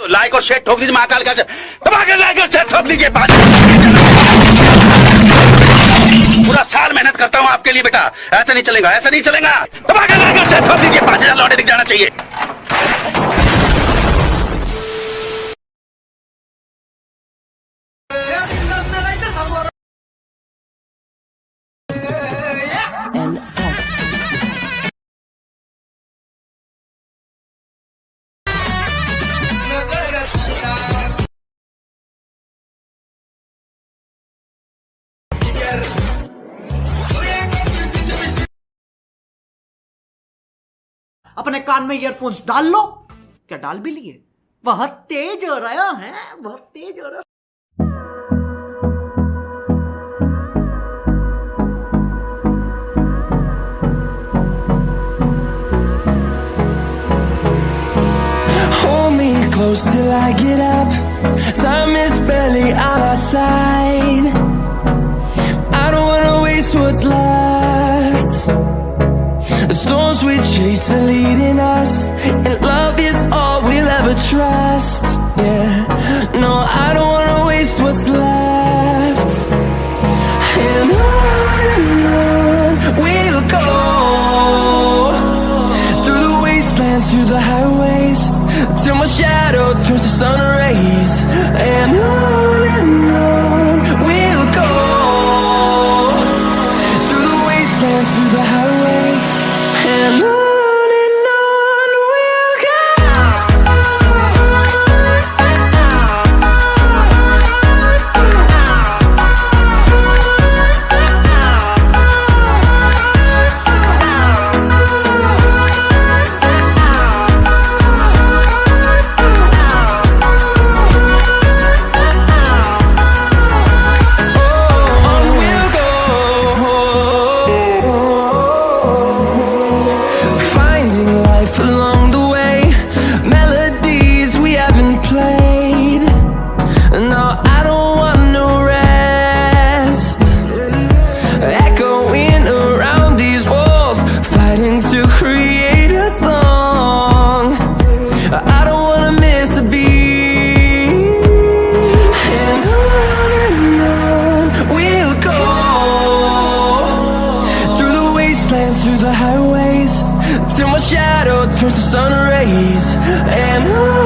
Like और share ठोक दीजिए महाकाल का दबाकर लाइक और शेयर ठोक दीजिए। पूरा साल मेहनत करता हूँ आपके लिए बेटा, ऐसा नहीं चलेगा, ऐसा नहीं चलेगा। दबाकर लाइक और शेयर ठोक दीजिए, 5000 लौटे दिख जाना चाहिए। अपने कान में ईयरफोन्स डाल लो। क्या डाल भी लिए? बहुत तेज हो रहा है, बहुत तेज हो रहा है। Hold me close till I get up. Time is barely on our side. I don't wanna waste what's left. The storms we chase are leading us, and love is all we'll ever trust. Yeah, no, I don't wanna waste what's left. And on we'll go, through the wastelands, through the highways, till my shadow turns to sun rays. And on we'll go, through the wastelands, through the highways, and on we'll go. Along the way, melodies we haven't played. No, I don't want no rest. Echoing around these walls, fighting to create a song. I don't wanna miss a beat. And on we'll go, through the wastelands, through the highways, till my shadow turns to sun rays. And on